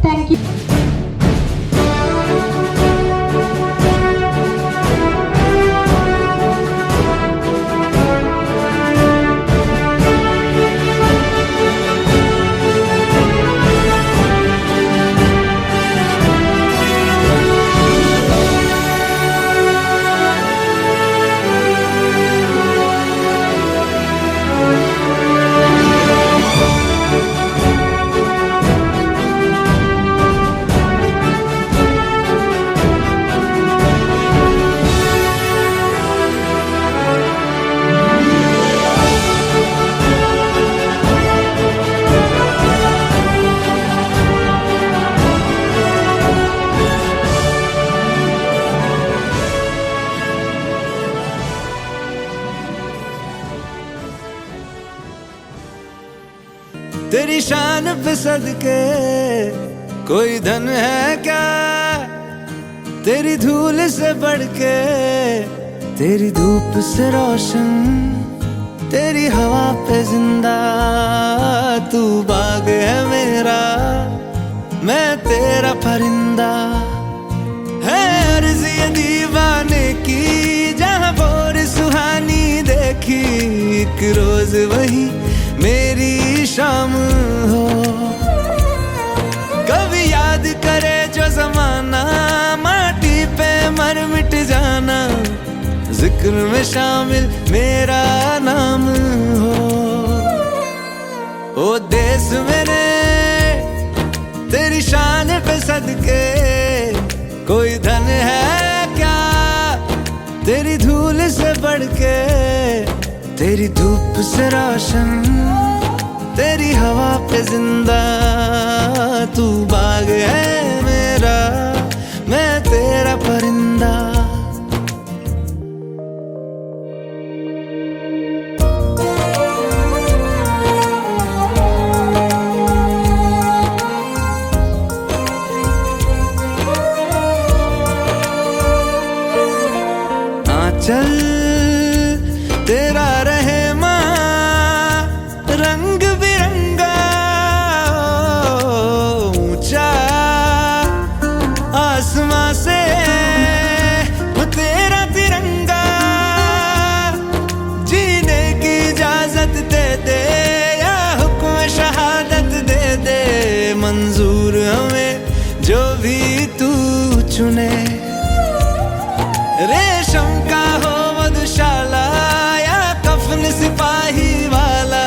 Thank you. तेरी शान पे सदके कोई धन है क्या, तेरी धूल से बढ़ के, तेरी धूप से रोशन, तेरी हवा पे जिंदा। तू बाग है मेरा, मैं तेरा परिंदा। है अर्ज़ ये दीवाने की, जहाँ बोर सुहानी देखी, एक रोज वही मेरी शाम हो। कभी याद करे जो जमाना, माटी पे मर मिट जाना, जिक्र में शामिल मेरा नाम हो। ओ देश मेरे तेरी शान पे सदके कोई धन है क्या, तेरी धूल से बढ़ के, तेरी धूप से रोशन, तेरी हवा पे जिंदा। तू बाग है मेरा, मैं तेरा परिंदा। आंचल तेरा रहे माँ, रंग बिरंगा ऊंचा आसमां से तेरा तिरंगा। जीने की इजाजत दे दे, या हुक्म शहादत दे दे, मंजूर हमें जो भी तू चुने। रेशम का हो मधुशाला, या कफन सिपाही वाला,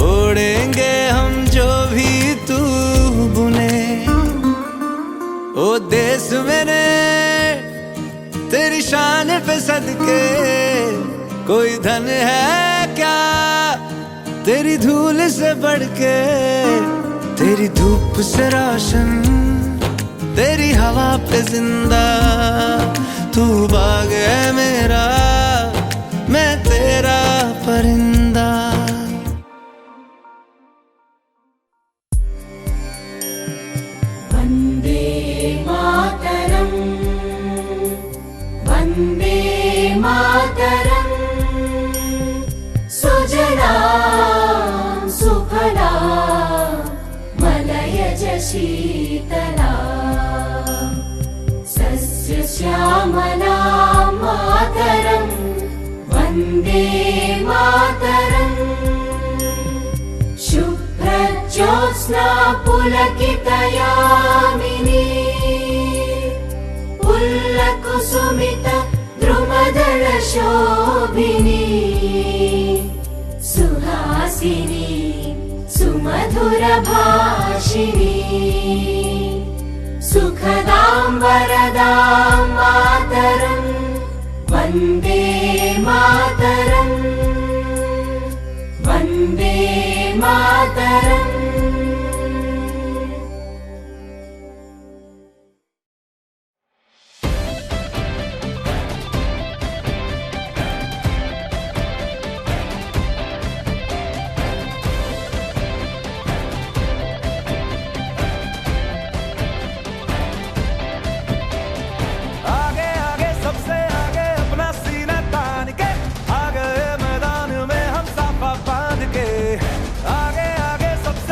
ओढ़ेंगे हम जो भी तू बुने। ओ देश मेरे तेरी शान पे सदके कोई धन है क्या, तेरी धूल से बढ़ के, तेरी धूप से रोशन, तेरी हवा पे जिंदा। तू बाग है मेरा, मैं तेरा परिंदा। वंदे मातरम, वंदे मातरम, सुजला सुफला मलयज शीतला, श्यामला मातरम, वंदे मातरम। शुभ्रज्योत्स्ना पुलकितयामिनी, पुल्लकुसुमित द्रुमदल शोभिनी, सुहासिनी सुमधुर भाषिणी, सुखदां वरदां मातरं, वन्दे मातरं, वन्दे मातरम्। आगे आगे सबसे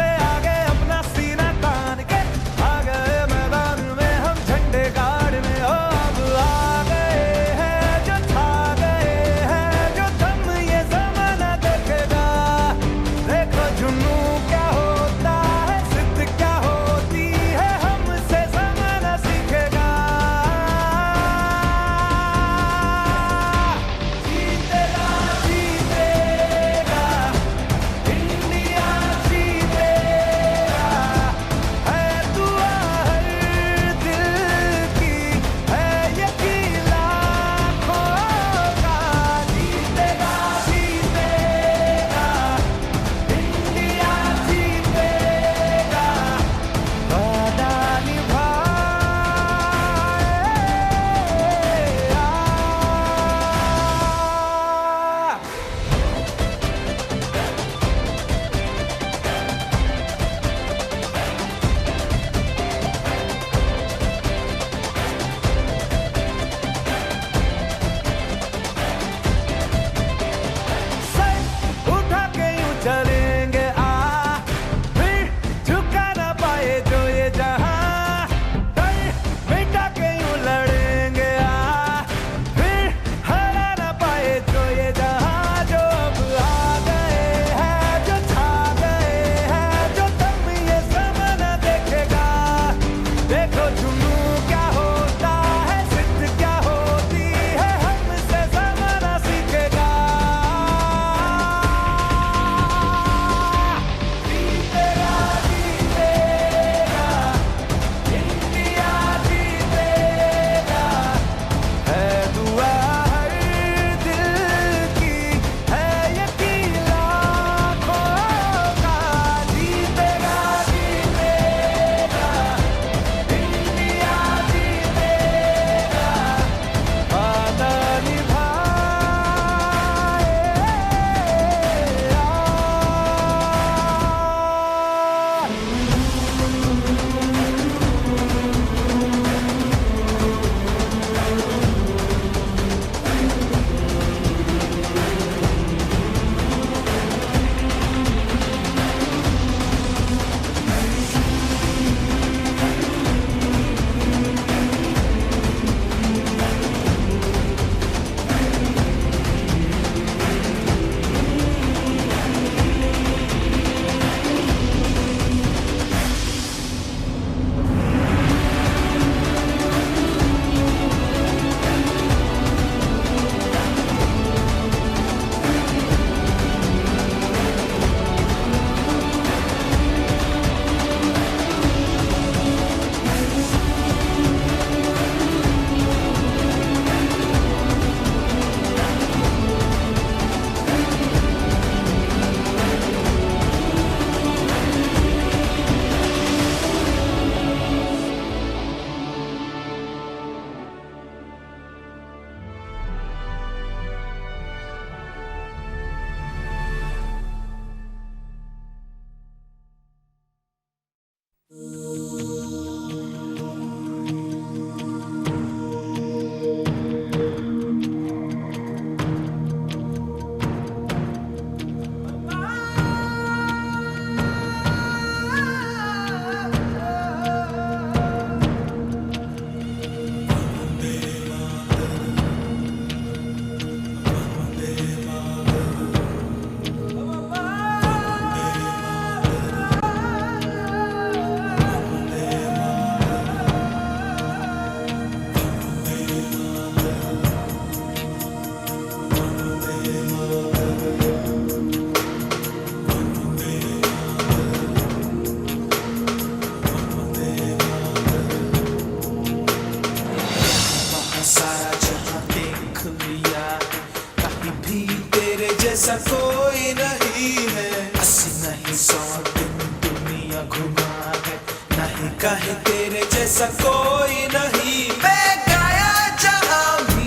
कहीं तेरे जैसा कोई नहीं मैं गाया जहां भी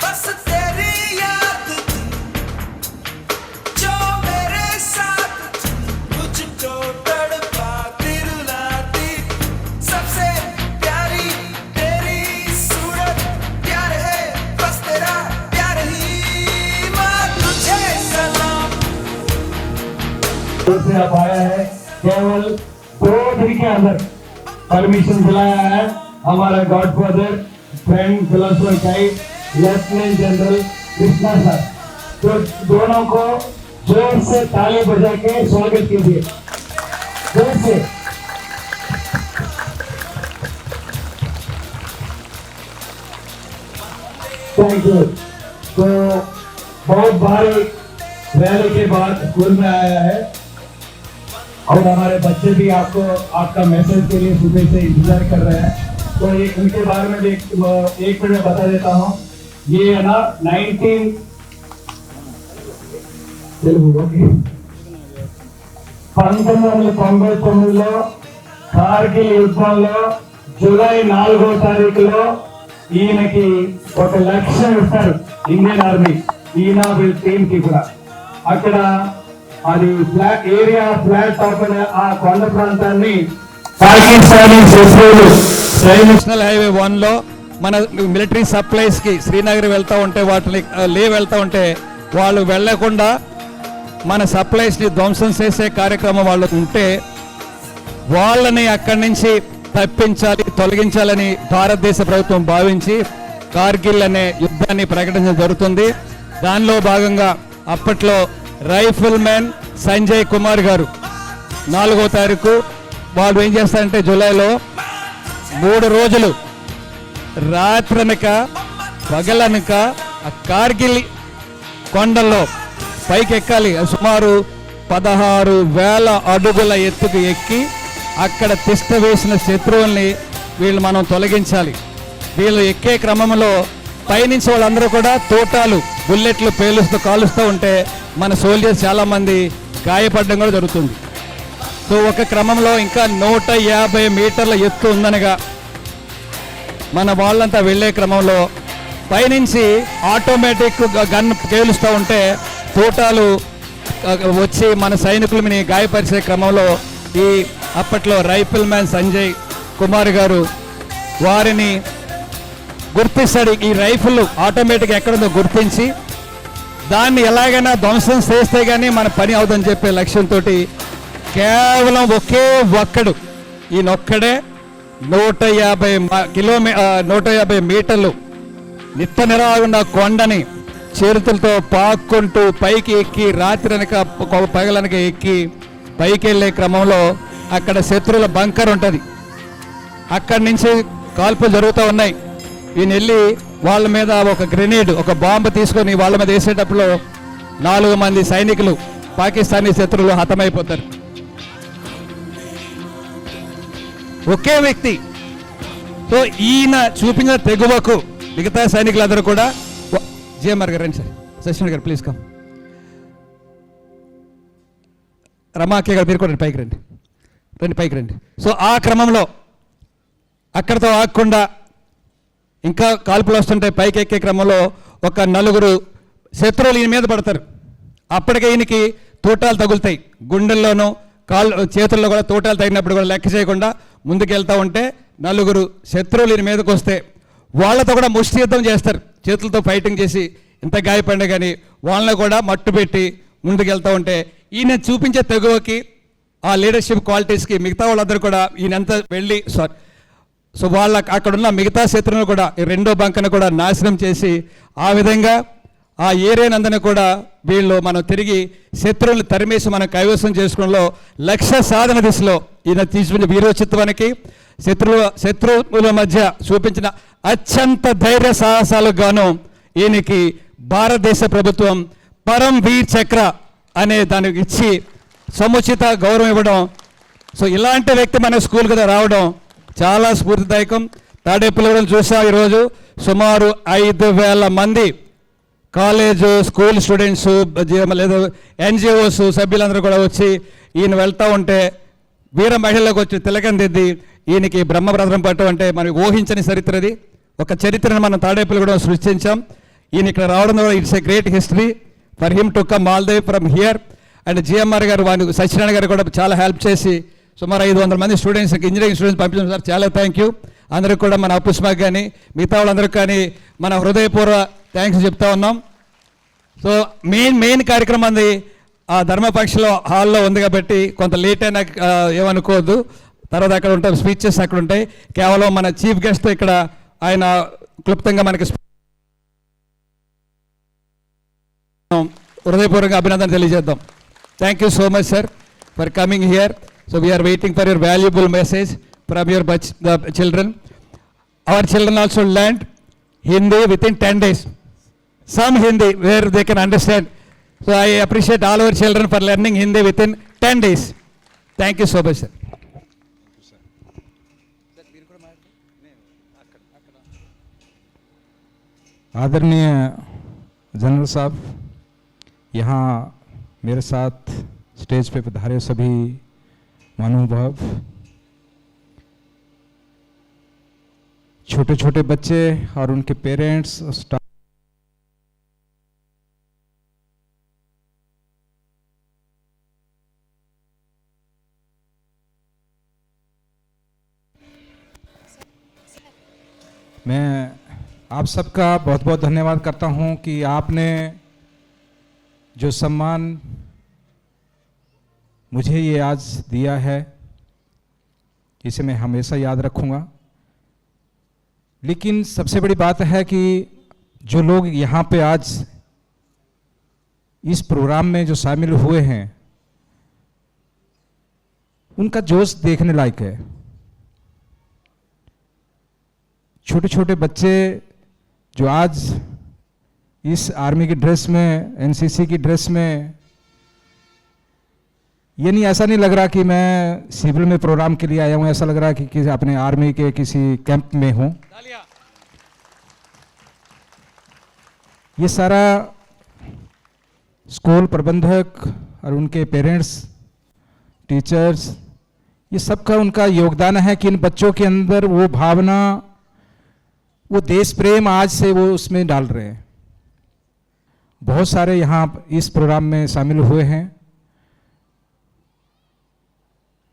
बस तेरी याद थी जो मेरे साथ थी मुझको तड़पाती रुलाती सबसे प्यारी तेरी सूरत प्यार है बस तेरा प्यार ही मां तुझे सलाम से आप आया है केवल 2 दिन के अंदर परमिशन दिलाया है हमारा godfather friend philosopher guide lieutenant general Krishna sir. तो दोनों को जोर से ताली बजा के स्वागत कीजिए जोर से। Thank you. तो बहुत भारी रैली के बाद स्कूल में आया है और हमारे बच्चे भी आपको आपका मैसेज के लिए सुबह से इंतजार कर रहे हैं। तो ये उनके बारे में भी एक मिनट में बता देता हूँ। ये है ना 1999లో కార్గిల్ యుద్ధంలో జూలై 4వ తారీఖులో ఈయనకి 1 లక్షం ఇస్తారు ఇండియన్ ఆర్మీ ఈయన వీళ్ళ టీమ్ కి కూడా అక్కడ అది ఫ్లాట్ ఏరియా ఫ్లాట్ టాప్ ఆ కొండ ప్రాంతాన్ని పాకిస్తానీ శత్రువులు నేషనల్ హైవే 1 లో మన మిలిటరీ సప్లైస్ కి శ్రీనగర్ వెళ్తా ఉంటే వాటిని వెళ్తా ఉంటే వాళ్ళు వెళ్లకుండా మన సప్లైస్ ని ధ్వంసం చేసే కార్యక్రమం వాళ్ళు ఉంటే వాళ్ళని అక్కడి నుంచి తప్పించాలి తొలగించాలని భారతదేశ ప్రభుత్వం భావించి కార్గిల్ అనే యుద్ధాన్ని ప్రకటించడం జరుగుతుంది. దానిలో భాగంగా అప్పట్లో రైఫిల్ మ్యాన్ సంజయ్ కుమార్ గారు 4వ తారీఖు వాళ్ళు ఏం చేస్తారంటే జూలైలో 3 రోజులు రాత్రనక పగలనక ఆ కార్గిల్ కొండల్లో పైకి ఎక్కాలి. సుమారు 16,000 అడుగుల ఎత్తుకు ఎక్కి అక్కడ తిష్ట వేసిన శత్రువుల్ని వీళ్ళు మనం తొలగించాలి. వీళ్ళు ఎక్కే క్రమంలో పైనుంచి వాళ్ళందరూ కూడా తోటాలు బుల్లెట్లు పేలుస్తూ కాలుస్తూ ఉంటే మన సోల్జర్స్ చాలా మంది గాయపడడం కూడా జరుగుతుంది. సో ఒక క్రమంలో ఇంకా 150 మీటర్ల ఎత్తు ఉందనగా మన వాళ్ళంతా వెళ్ళే క్రమంలో పైనుంచి ఆటోమేటిక్ గన్ పేలుస్తూ ఉంటే తోటాలు వచ్చి మన సైనికులని గాయపరిచే క్రమంలో ఈ అప్పట్లో రైఫిల్ మ్యాన్ సంజయ్ కుమార్ గారు వారిని గుర్తిస్తాడు. ఈ రైఫిల్ ఆటోమేటిక్ ఎక్కడుందో గుర్తించి దాన్ని ఎలాగైనా ధ్వంసం చేస్తే కానీ మన పని అవుతుందని చెప్పే లక్ష్యంతో కేవలం ఒకే ఒక్కడు ఈయనొక్కడే 150 మీటర్లు నిత్త నిరాగుండా కొండని చేతులతో పాక్కుంటూ పైకి ఎక్కి రాత్రనక పగలనక ఎక్కి పైకి వెళ్ళే క్రమంలో అక్కడ శత్రువుల బంకర్ ఉంటుంది. అక్కడి నుంచి కాల్పులు జరుగుతూ ఉన్నాయి. ఈయన వెళ్ళి వాళ్ళ మీద ఒక గ్రెనేడ్ ఒక బాంబు తీసుకొని వాళ్ళ మీద వేసేటప్పుడు 4 మంది సైనికులు పాకిస్తానీ శత్రువులు హతమైపోతారు. ఒకే వ్యక్తి. సో ఈయన చూపించిన తెగువకు మిగతా సైనికులందరూ కూడా జిఎంఆర్ గారు రండి సార్, శశిధర్ గారు ప్లీజ్ కమ్, రమాకే గారు మీరు కూడా పైకి రండి, పైకి రండి. సో ఆ క్రమంలో అక్కడితో ఆగకుండా ఇంకా కాల్పులు వస్తుంటాయి. పైకి ఎక్కే క్రమంలో ఒక 4 శత్రువులు ఈయన మీద పడతారు. అప్పటికే ఈయనకి తోటాలు తగులుతాయి, గుండెల్లోనూ చేతుల్లో కూడా తోటాలు తగినప్పుడు కూడా లెక్క చేయకుండా ముందుకెళ్తూ ఉంటే 4 శత్రువులు ఈయన మీదకి వస్తే వాళ్ళతో కూడా ముష్టి యుద్ధం చేస్తారు. చేతులతో ఫైటింగ్ చేసి ఇంత గాయపడినా కానీ వాళ్ళని కూడా మట్టు పెట్టి ముందుకెళ్తూ ఉంటే ఈయన చూపించే తెగువకి ఆ లీడర్షిప్ క్వాలిటీస్కి మిగతా వాళ్ళందరూ కూడా ఈయనంతా వెళ్ళి సో వాళ్ళ అక్కడున్న మిగతా శత్రువులను కూడా ఈ 2వ బంకను కూడా నాశనం చేసి ఆ విధంగా ఆ ఏరియానందరినీ కూడా వీళ్ళు మనం తిరిగి శత్రువులను తరిమేసి మనం కైవసం చేసుకోవడంలో లక్ష్య సాధన దిశలో ఈయన తీసుకున్న వీరోచిత్వానికి శత్రువుల మధ్య చూపించిన అత్యంత ధైర్య సాహసాలకు గాను ఈయనకి భారతదేశ ప్రభుత్వం పరం వీర్ చక్ర అనే దానికి ఇచ్చి సముచిత గౌరవం ఇవ్వడం. సో ఇలాంటి వ్యక్తి మన స్కూల్ కదా రావడం చాలా స్ఫూర్తిదాయకం. తాడేపల్లిగూడెం చూసా ఈరోజు సుమారు 5,000 మంది కాలేజు స్కూల్ స్టూడెంట్స్ లేదా ఎన్జిఓస్ సభ్యులందరూ కూడా వచ్చి ఈయన వెళ్తూ ఉంటే వీర మహిళలకు వచ్చి తిలకం దిద్ది ఈయనకి బ్రహ్మరథం పట్టం అంటే మనకి ఊహించని చరిత్ర ఇది. ఒక చరిత్రను మనం తాడేపల్లిగూడెం సృష్టించాం. ఈయన ఇక్కడ రావడం ద్వారా it's a great history for him to come all they from here. And GMR గారు వారి సత్యనారాయణ గారు కూడా చాలా హెల్ప్ చేసి సుమారు 500 మంది స్టూడెంట్స్కి ఇంజనీరింగ్ స్టూడెంట్స్ పంపించాం సార్. చాలా థ్యాంక్ యూ అందరికి కూడా, మన అప్పుస్మాక్ కానీ మిగతా వాళ్ళందరికీ కానీ మన హృదయపూర్వ థ్యాంక్స్ చెప్తా ఉన్నాం. సో మెయిన్ కార్యక్రమం అది ఆ ధర్మపక్షలో హాల్లో ఉంది కాబట్టి కొంత లేట్ అయినా ఏమనుకోవద్దు. తర్వాత అక్కడ ఉంటాయి స్పీచెస్ అక్కడ ఉంటాయి. కేవలం మన చీఫ్ గెస్ట్ ఇక్కడ ఆయన క్లుప్తంగా మనకి హృదయపూర్వకంగా అభినందన తెలియజేద్దాం. Thank you so much sir for coming here. So we are waiting for your valuable message from your children. Our children also learned Hindi with in 10 days. Some Hindi where they can understand. So I appreciate all our children for learning Hindi within 10 days. Thank you so much, sir. आदरणीय general साहब, यहाँ मेरे साथ stage पे पधारे सभी महानुभाव, छोटे छोटे बच्चे और उनके पेरेंट्स, स्टाफ, मैं आप सबका बहुत बहुत धन्यवाद करता हूं कि आपने जो सम्मान मुझे ये आज दिया है, इसे मैं हमेशा याद रखूंगा. लेकिन सबसे बड़ी बात है कि जो लोग यहाँ पे आज इस प्रोग्राम में जो शामिल हुए हैं, उनका जोश देखने लायक है. छोटे छोटे बच्चे जो आज इस आर्मी की ड्रेस में, एनसीसी की ड्रेस में, ये नहीं, ऐसा नहीं लग रहा कि मैं सिविल में प्रोग्राम के लिए आया हूं. ऐसा लग रहा है कि अपने आर्मी के किसी कैंप में हूं. ये सारा स्कूल प्रबंधक और उनके पेरेंट्स, टीचर्स, ये सबका उनका योगदान है कि इन बच्चों के अंदर वो भावना, वो देश प्रेम आज से वो उसमें डाल रहे हैं. बहुत सारे यहाँ इस प्रोग्राम में शामिल हुए हैं.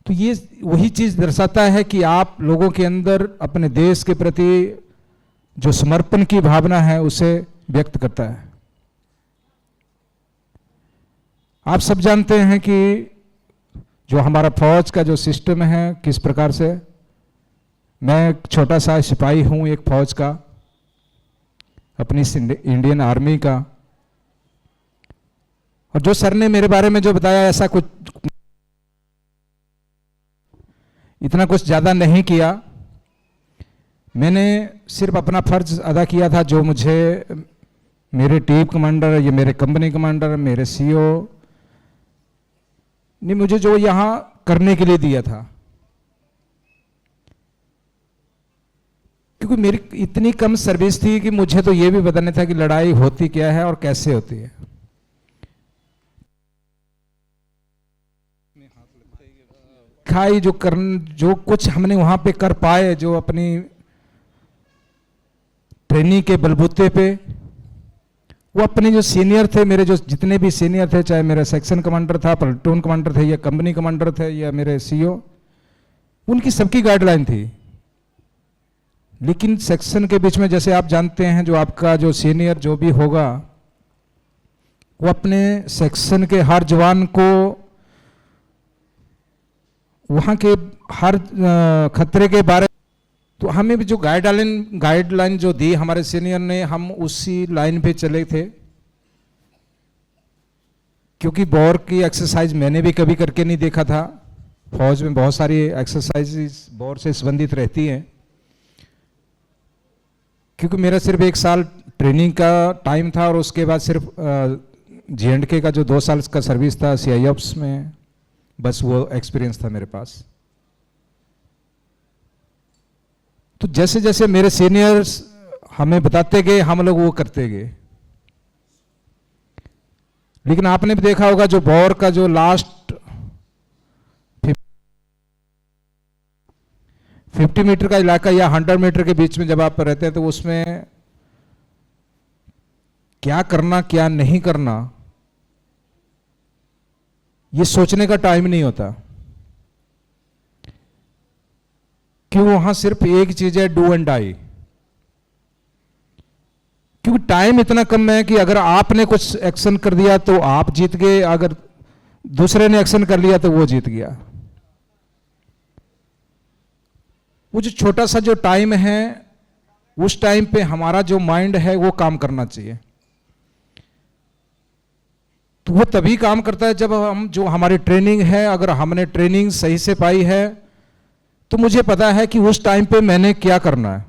तो ये वही चीज दर्शाता है कि आप लोगों के अंदर अपने देश के प्रति जो समर्पण की भावना है उसे व्यक्त करता है. आप सब जानते हैं कि जो हमारा फौज का जो सिस्टम है किस प्रकार से, मैं एक छोटा सा सिपाही हूं एक फौज का, अपनी इंडियन आर्मी का. और जो सर ने मेरे बारे में जो बताया, ऐसा कुछ इतना कुछ ज़्यादा नहीं किया. मैंने सिर्फ अपना फर्ज अदा किया था जो मुझे मेरे टीम कमांडर, ये मेरे कंपनी कमांडर, मेरे सीईओ ने मुझे जो यहाँ करने के लिए दिया था. क्योंकि मेरी इतनी कम सर्विस थी कि मुझे तो ये भी पता नहीं था कि लड़ाई होती क्या है और कैसे होती है. खाई जो कुछ हमने वहां पे कर पाए, जो अपनी ट्रेनिंग के बलबूते पे, वो अपने जो सीनियर थे, मेरे जो जितने भी सीनियर थे, चाहे मेरा सेक्शन कमांडर था, प्लाटून कमांडर थे, या कंपनी कमांडर थे, या मेरे सीईओ, उनकी सबकी गाइडलाइन थी. लेकिन सेक्शन के बीच में, जैसे आप जानते हैं, जो आपका जो सीनियर जो भी होगा, वो अपने सेक्शन के हर जवान को वहाँ के हर खतरे के बारे, तो हमें भी जो गाइडलाइन जो दी हमारे सीनियर ने, हम उसी लाइन पे चले थे. क्योंकि बॉर की एक्सरसाइज मैंने भी कभी करके नहीं देखा था. फौज में बहुत सारी एक्सरसाइज बॉर से संबंधित रहती हैं. क्योंकि मेरा सिर्फ 1 साल ट्रेनिंग का टाइम था और उसके बाद सिर्फ J&K का जो 2 साल का सर्विस था CIOPS में, बस वो एक्सपीरियंस था मेरे पास. तो जैसे जैसे मेरे सीनियर्स हमें बताते गए, हम लोग वो करते गए. लेकिन आपने भी देखा होगा जो बॉर का जो लास्ट 50 मीटर का इलाका या 100 मीटर के बीच में जब आप रहते हैं तो उसमें क्या करना क्या नहीं करना ये सोचने का टाइम नहीं होता, क्यों वहां सिर्फ एक चीज है, डू एंड डाई। क्योंकि टाइम इतना कम है कि अगर आपने कुछ एक्शन कर दिया तो आप जीत गए, अगर दूसरे ने एक्शन कर लिया तो वो जीत गया। वो जो छोटा सा जो टाइम है उस टाइम पे हमारा जो माइंड है वो काम करना चाहिए। तो वो तभी काम करता है जब हम जो हमारी ट्रेनिंग है, अगर हमने ट्रेनिंग सही से पाई है तो मुझे पता है कि उस टाइम पे मैंने क्या करना है,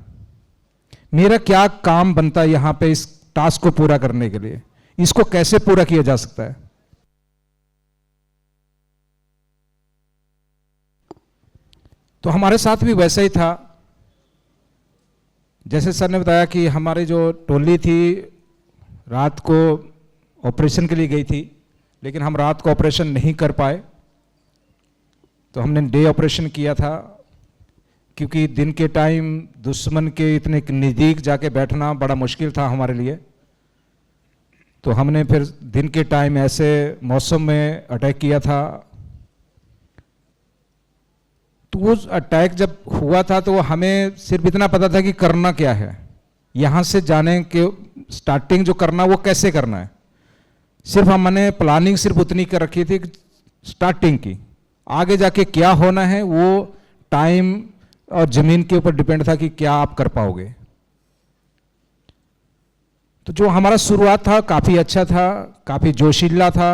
मेरा क्या काम बनता है यहां पे इस टास्क को पूरा करने के लिए, इसको कैसे पूरा किया जा सकता है। तो हमारे साथ भी वैसा ही था। जैसे सर ने बताया कि हमारी जो टोली थी रात को ऑपरेशन के लिए गई थी, लेकिन हम रात को ऑपरेशन नहीं कर पाए, तो हमने डे ऑपरेशन किया था, क्योंकि दिन के टाइम दुश्मन के इतने नज़दीक जाके बैठना बड़ा मुश्किल था हमारे लिए। तो हमने फिर दिन के टाइम ऐसे मौसम में अटैक किया था। तो वो अटैक जब हुआ था तो हमें सिर्फ इतना पता था कि करना क्या है, यहाँ से जाने के स्टार्टिंग जो करना वो कैसे करना है। सिर्फ हमने प्लानिंग सिर्फ उतनी कर रखी थी स्टार्टिंग की, आगे जाके क्या होना है वो टाइम और जमीन के ऊपर डिपेंड था कि क्या आप कर पाओगे। तो जो हमारा शुरुआत था काफ़ी अच्छा था, काफ़ी जोशीला था,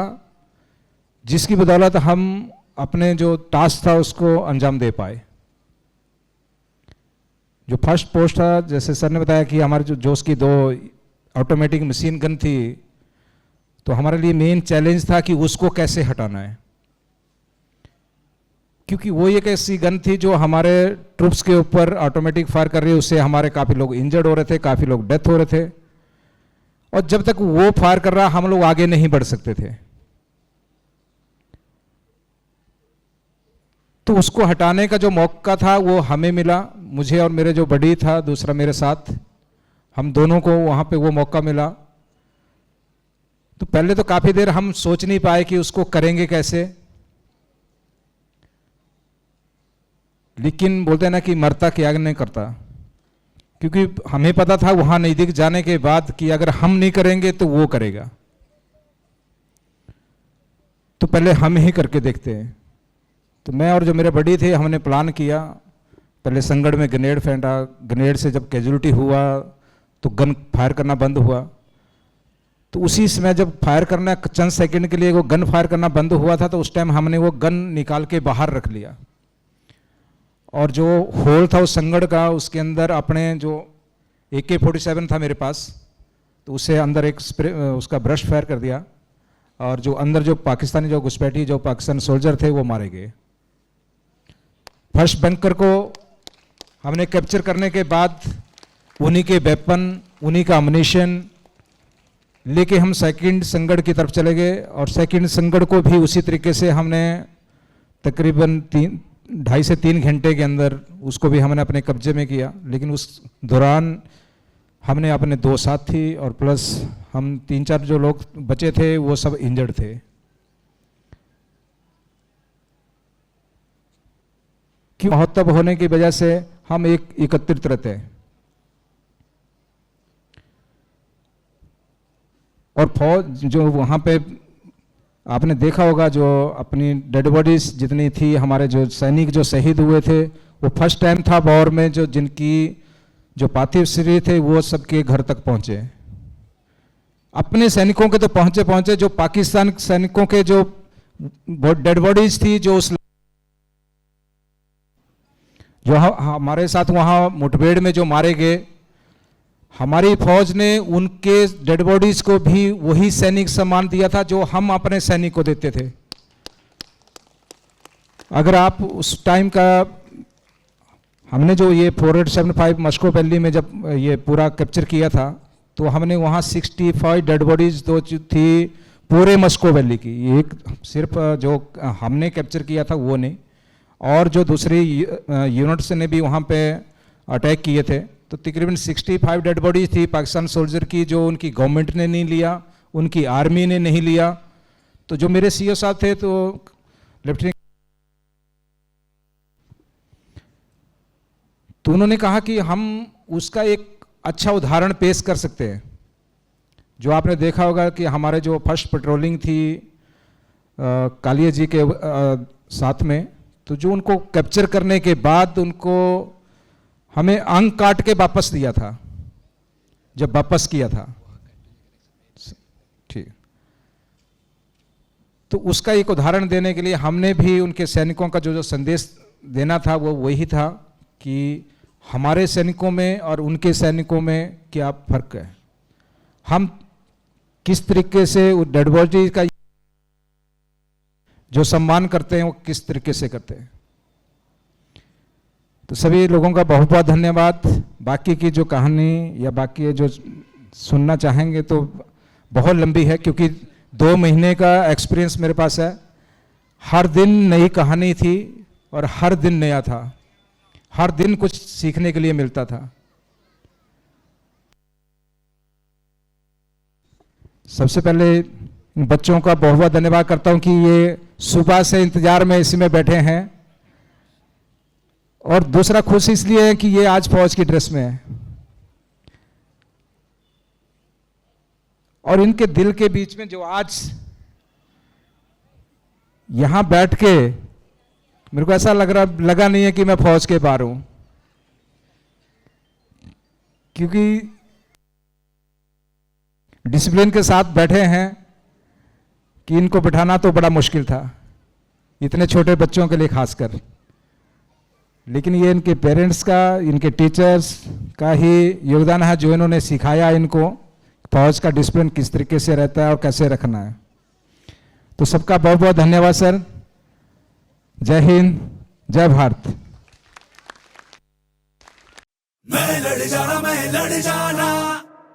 जिसकी बदौलत हम अपने जो टास्क था उसको अंजाम दे पाए। जो फर्स्ट पोस्ट था, जैसे सर ने बताया कि हमारे जो उसकी 2 ऑटोमेटिक मशीन गन थी, तो हमारे लिए मेन चैलेंज था कि उसको कैसे हटाना है, क्योंकि वो एक ऐसी गन थी जो हमारे ट्रूप्स के ऊपर ऑटोमेटिक फायर कर रही है, उससे हमारे काफ़ी लोग इंजर्ड हो रहे थे, काफ़ी लोग डेथ हो रहे थे, और जब तक वो फायर कर रहा हम लोग आगे नहीं बढ़ सकते थे। तो उसको हटाने का जो मौका था वो हमें मिला, मुझे और मेरे जो बडी था दूसरा मेरे साथ, हम दोनों को वहाँ पे वो मौका मिला। तो पहले तो काफ़ी देर हम सोच नहीं पाए कि उसको करेंगे कैसे, लेकिन बोलते हैं ना कि मरता क्या नहीं करता, क्योंकि हमें पता था वहाँ नज़दीक जाने के बाद कि अगर हम नहीं करेंगे तो वो करेगा, तो पहले हम ही करके देखते हैं। तो मैं और जो मेरे बड़ी थे हमने प्लान किया, पहले संगड़ में ग्रेनेड फेंटा, ग्रेनेड से जब कैजुअलिटी हुआ तो गन फायर करना बंद हुआ। तो उसी समय जब फायर करना चंद सेकंड के लिए वो गन फायर करना बंद हुआ था, तो उस टाइम हमने वो गन निकाल के बाहर रख लिया, और जो होल था उस संगड़ का उसके अंदर अपने जो AK-47 था मेरे पास, तो उसे अंदर एक स्प्रे उसका ब्रश फायर कर दिया, और जो अंदर जो पाकिस्तानी जो घुसपैठी जो पाकिस्तानी सोल्जर थे वो मारे गए। फर्स्ट बंकर को हमने कैप्चर करने के बाद उन्हीं के वेपन, उन्हीं का अम्युनिशन लेके हम सेकंड संगड़ की तरफ चले गए, और सेकंड संगड़ को भी उसी तरीके से हमने तकरीबन 2.5 से 3 घंटे के अंदर उसको भी हमने अपने कब्जे में किया। लेकिन उस दौरान हमने अपने 2 साथी और प्लस हम 3-4 जो लोग बचे थे वो सब इंजर्ड थे। क्यों महत्व होने की वजह से हम एक एकत्रित रहते हैं, और फौज जो वहाँ पे आपने देखा होगा जो अपनी डेड बॉडीज जितनी थी, हमारे जो सैनिक जो शहीद हुए थे, वो फर्स्ट टाइम था वॉर में जो जिनकी जो पार्थिव शरीर थे वो सबके घर तक पहुँचे। अपने सैनिकों के तो पहुँचे, जो पाकिस्तान सैनिकों के जो डेड बॉडीज थी जो उस जो हमारे साथ वहाँ मुठभेड़ में जो मारे गए, हमारी फौज ने उनके डेड बॉडीज को भी वही सैनिक सम्मान दिया था जो हम अपने सैनिक को देते थे। अगर आप उस टाइम का हमने जो ये 4875 मस्को वैली में जब ये पूरा कैप्चर किया था, तो हमने वहाँ 65 डेड बॉडीज तो थी पूरे मस्को वैली की, एक सिर्फ जो हमने कैप्चर किया था वो नहीं, और जो दूसरी यूनिट्स ने भी वहाँ पे अटैक किए थे। तो तकरीबन 65 डेड बॉडीज थी पाकिस्तान सोल्जर की, जो उनकी गवर्नमेंट ने नहीं लिया, उनकी आर्मी ने नहीं लिया। तो जो मेरे सीओ साहब थे, तो लेफ्टिनेंट, तो उन्होंने कहा कि हम उसका एक अच्छा उदाहरण पेश कर सकते हैं। जो आपने देखा होगा कि हमारे जो फर्स्ट पेट्रोलिंग थी कालिया जी के साथ में, तो जो उनको कैप्चर करने के बाद उनको हमें अंग काट के वापस दिया था, जब वापस किया था, ठीक। तो उसका एक उदाहरण देने के लिए हमने भी उनके सैनिकों का जो संदेश देना था वो वही था कि हमारे सैनिकों में और उनके सैनिकों में क्या फर्क है, हम किस तरीके से उस डेड बॉडी का जो सम्मान करते हैं वो किस तरीके से करते हैं। तो सभी लोगों का बहुत बहुत धन्यवाद। बाकी की जो कहानी या बाकी जो सुनना चाहेंगे तो बहुत लंबी है, क्योंकि 2 महीने का एक्सपीरियंस मेरे पास है। हर दिन नई कहानी थी और हर दिन नया था, हर दिन कुछ सीखने के लिए मिलता था। सबसे पहले बच्चों का बहुत बहुत धन्यवाद करता हूं कि ये सुबह से इंतजार में इसी में बैठे हैं, और दूसरा खुशी इसलिए है कि ये आज फौज की ड्रेस में है, और इनके दिल के बीच में जो आज यहां बैठ के मेरे को ऐसा लगा नहीं है कि मैं फौज के बाहर हूं, क्योंकि डिसिप्लिन के साथ बैठे हैं कि इनको बिठाना तो बड़ा मुश्किल था, इतने छोटे बच्चों के लिए खासकर। लेकिन ये इनके पेरेंट्स का, इनके टीचर्स का ही योगदान है, जो इन्होंने सिखाया इनको फौज का डिसिप्लिन किस तरीके से रहता है और कैसे रखना है। तो सबका बहुत बहुत धन्यवाद सर। जय हिंद, जय भारत। मैं लड़ जाना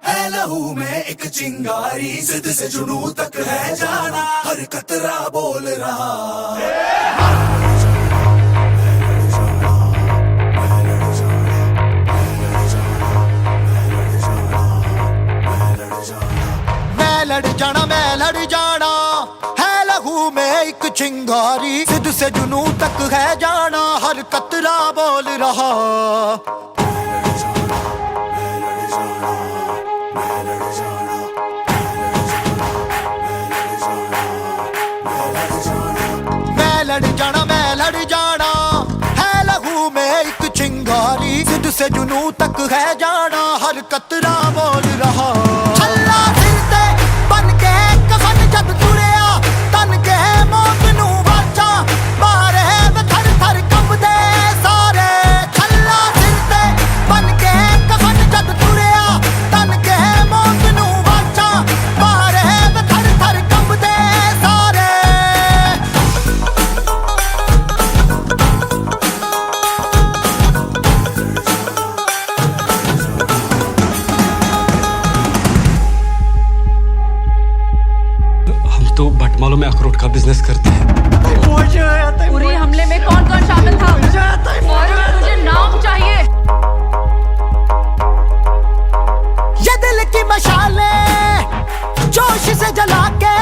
है लहू में एक चिंगारी, जिद से जुनू तक है जाना, हर कतरा बोल रहा। मैं लड़ जाना है लहू में एक चिंगारी, जिद से जुनू तक है जाना, हर कतरा बोल रहा। मैं लड़ जाना है लहू में एक चिंगारी, जिद से जुनू तक है जाना, हर कतरा बोल रहा। छल्ला सिर ते बन के कफन जद तुरिया, तन के मौत नू वाचा, मारे थर थर कंबदे सारे। छल्ला सिर ते बन के कफन जद तुरिया, तन के मौत नू वाचा, मारे थर थर कंबदे सारे। तो भटमालों में अखरोट का बिजनेस करते हैं। पूरे हमले में कौन कौन शामिल था? मुझे नाम चाहिए। ये दिल की मशालें जोश से जला के,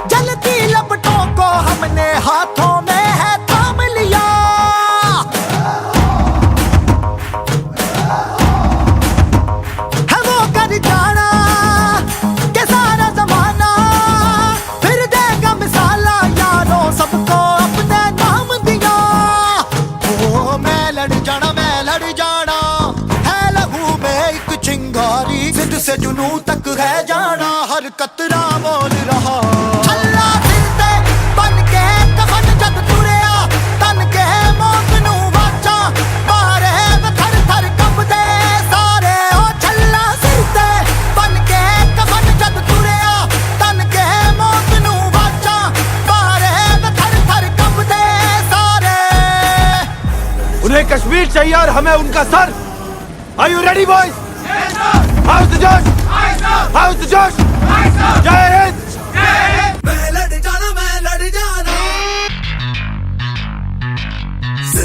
जलती लपटों को हमने हाथों में है थाम लिया। है वो कर जाना के सारा जमाना, फिर देगा मिसाला यारों सबको अपने नाम दिया। ओ मैं लड़ जाना है लहू में एक चिंगारी, जिद से जुनू तक है जाना, हर कतरा बोल रहा। छल्ला सिर ते बन के कफन जद तुरिया, तन के मौत नू वाचा, मारे थर थर कंबदे सारे। ओ छल्ला सिर ते बन के कफन जद तुरिया, तन के मौत नू वाचा, मारे थर थर कंबदे सारे। उन्हें कश्मीर चाहिए और हमें उनका sir. Are you ready, boys? Yes, sir. How's the Josh? Aye, sir. How's the Josh? Aye, sir. Jai Hind. Jai Hind. मैं लड़ जाना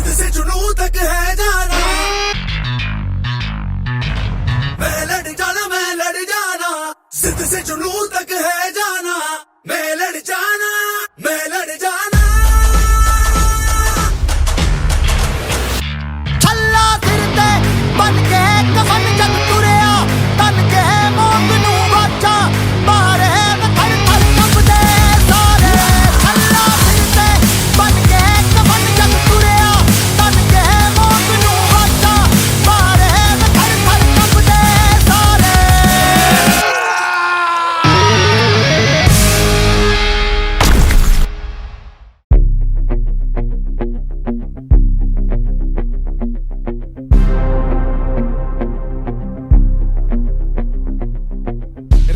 जिद से जुनून तक है जाना, मैं लड़ जाना, मैं लड़ जाना, जिद से जुनून तक है जाना, मैं लड़ जाना, मैं लड़ जाना। छल्ला सिर ते बन के कफन जग तुरिया, तन के मौत नू वाचा मारे मैं थर थर कंबदे सारे। छल्ला सिर ते बन के कफन जग तुरिया, तन के मौत नू वाचा मारे मैं थर थर कंबदे सारे।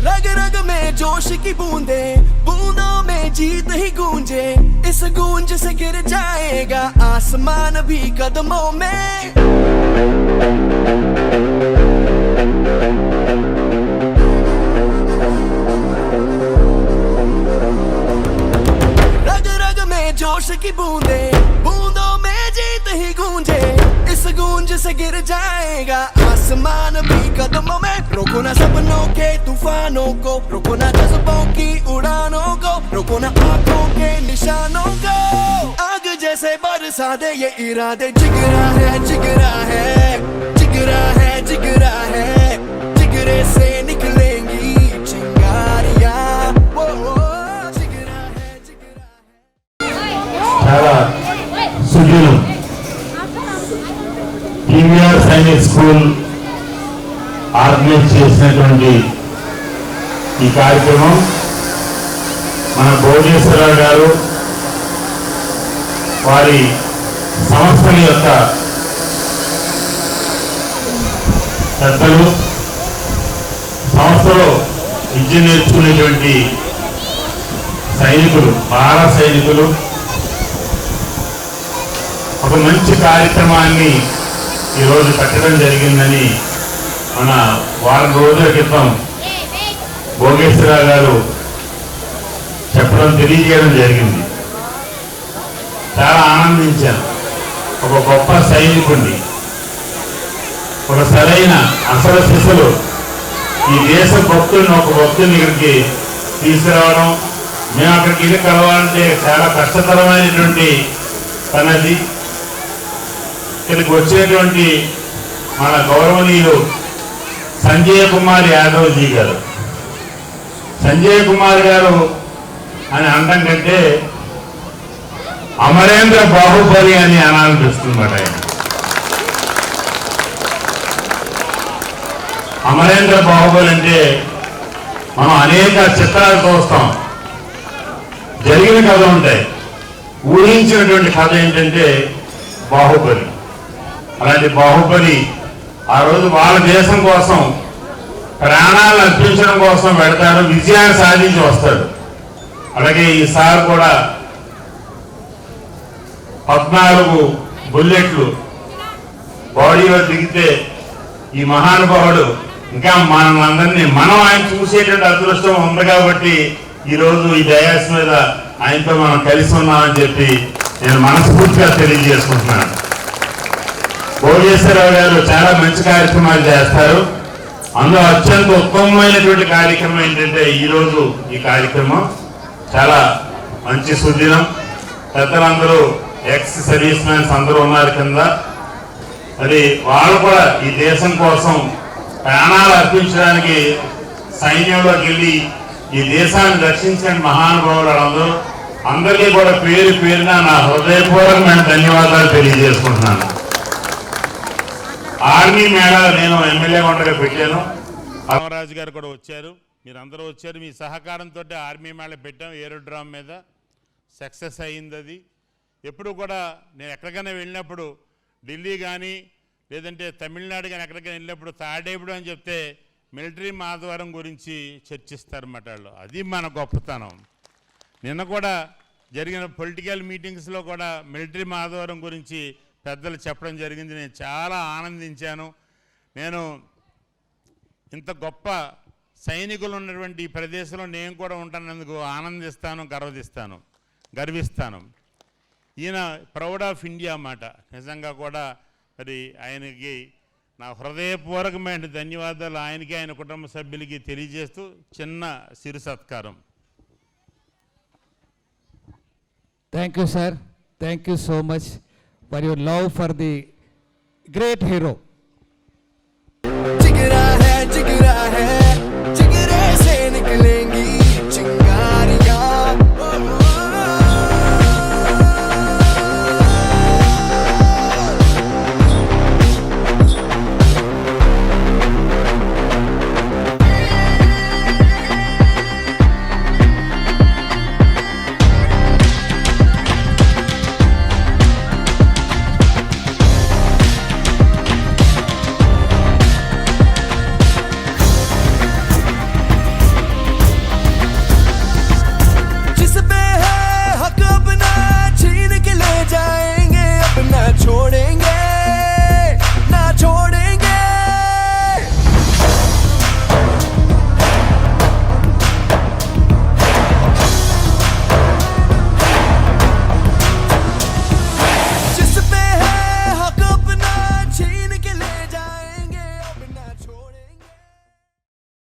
रग रग में जोश की बूंदे, बूंदों में जीत ही गूंजे, इस गूंज से गिर जाएगा आसमान भी कदमों में। रग रग में जोश की बूंदे, बूंदों में जीत ही गूंजे, इस गूंज से गिर जाएगा आसमान भी कदमों में। रोको ना सपनों के तूफानों को, रोको ना जज्बों की उड़ानों को, रोको ना आंखों के निशानों को। आग जैसे बरसा दे ये इरादे, जिगरा है, जिगरा है, जिगरा है, जिगरा है, जिगरे से निकलेंगी चिंगारियां। वो जिगरा है, जिगरा है। చాలా సుజీలం ప్రీమియర్ సైనిక్ స్కూల్ ఆర్గనైజ్ చేసినటువంటి ఈ కార్యక్రమం మన భోగేశ్వరరావు గారు వారి సంస్థల యొక్క పెద్దలు, సంస్థలో విద్య నేర్చుకునేటువంటి సైనికులు, బాల సైనికులు ఒక మంచి కార్యక్రమాన్ని ఈరోజు పెట్టడం జరిగిందని మన వారం రోజుల క్రితం భోగేశ్వరరావు గారు చెప్పడం, తెలియజేయడం జరిగింది. చాలా ఆనందించాను. ఒక గొప్ప సైనికుడిని, ఒక సరైన అసలు శిశులు ఈ దేశ భక్తుల్ని, ఒక భక్తుల్ని ఇక్కడికి తీసుకురావడం, మేము అక్కడికి ఇది కలవాలంటే చాలా కష్టతరమైనటువంటి పనది. ఇక్కడికి వచ్చేటువంటి మన గౌరవనీయులు సంజయ్ కుమార్ యాదవ్ జీ గారు, సంజయ్ కుమార్ గారు అని అనడం కంటే అమరేంద్ర బాహుబలి అని అనాలనిపిస్తుందన్నమాట. ఆయన అమరేంద్ర బాహుబలి అంటే మనం అనేక చిత్రాలు చూస్తాం, జరిగిన కథ ఉంటాయి. ఊహించినటువంటి కథ ఏంటంటే బాహుబలి. అలాంటి బాహుబలి ఆ రోజు వాళ్ళ దేశం కోసం ప్రాణాలను అర్పించడం కోసం పెడతాడు, విజయాన్ని సాధించి వస్తాడు. అలాగే ఈసారి కూడా 14 బుల్లెట్లు బాడీలో దిగితే ఈ మహానుభావుడు ఇంకా మనందరినీ మనం ఆయన చూసేటువంటి అదృష్టం ఉంది కాబట్టి ఈరోజు ఈ డయాస్ మీద ఆయనతో మనం కలిసి ఉన్నామని చెప్పి నేను మనస్ఫూర్తిగా తెలియజేసుకుంటున్నాను. భోగేశ్వరరావు గారు చాలా మంచి కార్యక్రమాలు చేస్తారు. అందులో అత్యంత ఉత్తమమైనటువంటి కార్యక్రమం ఏంటంటే ఈరోజు ఈ కార్యక్రమం చాలా మంచి సుదినం. పెద్దలందరూ ఎక్స్ సర్వీస్ మ్యాన్స్ అందరూ ఉన్నారు కింద. మరి వాళ్ళు కూడా ఈ దేశం కోసం ప్రాణాలు అర్పించడానికి సైన్యంలోకి వెళ్ళి ఈ దేశాన్ని రక్షించిన మహానుభావులు అందరూ, అందరికీ కూడా పేరు పేరున నా హృదయపూర్వకమైన ధన్యవాదాలు తెలియజేసుకుంటున్నాను. ఆర్మీ మేళా నేను ఎమ్మెల్యే ఉండగా పెట్టాను. రామరాజు గారు కూడా వచ్చారు, మీరు అందరూ వచ్చారు. మీ సహకారంతో ఆర్మీ మేళా పెట్టాం. ఏరోడ్రామ్ మీద సక్సెస్ అయ్యింది. అది ఎప్పుడు కూడా నేను ఎక్కడికైనా వెళ్ళినప్పుడు, ఢిల్లీ కానీ లేదంటే తమిళనాడు కానీ ఎక్కడికైనా వెళ్ళినప్పుడు తాడేపుడు అని చెప్తే మిలిటరీ మాధవరం గురించి చర్చిస్తారన్నమాట వాళ్ళు. అది మన గొప్పతనం. నిన్న కూడా జరిగిన పొలిటికల్ మీటింగ్స్లో కూడా మిలిటరీ మాధవరం గురించి పెద్దలు చెప్పడం జరిగింది. నేను చాలా ఆనందించాను. నేను ఇంత గొప్ప సైనికులు ఉన్నటువంటి ఈ ప్రదేశంలో నేను కూడా ఉంటానందుకు ఆనందిస్తాను, గర్విస్తాను. ఈయన ప్రౌడ్ ఆఫ్ ఇండియా మాట నిజంగా కూడా మరి ఆయనకి నా హృదయపూర్వకమైన ధన్యవాదాలు ఆయనకి ఆయన కుటుంబ సభ్యులకి తెలియజేస్తూ చిన్న సిరు సత్కారం. Thank you sir, thank you so much for your love for the great hero.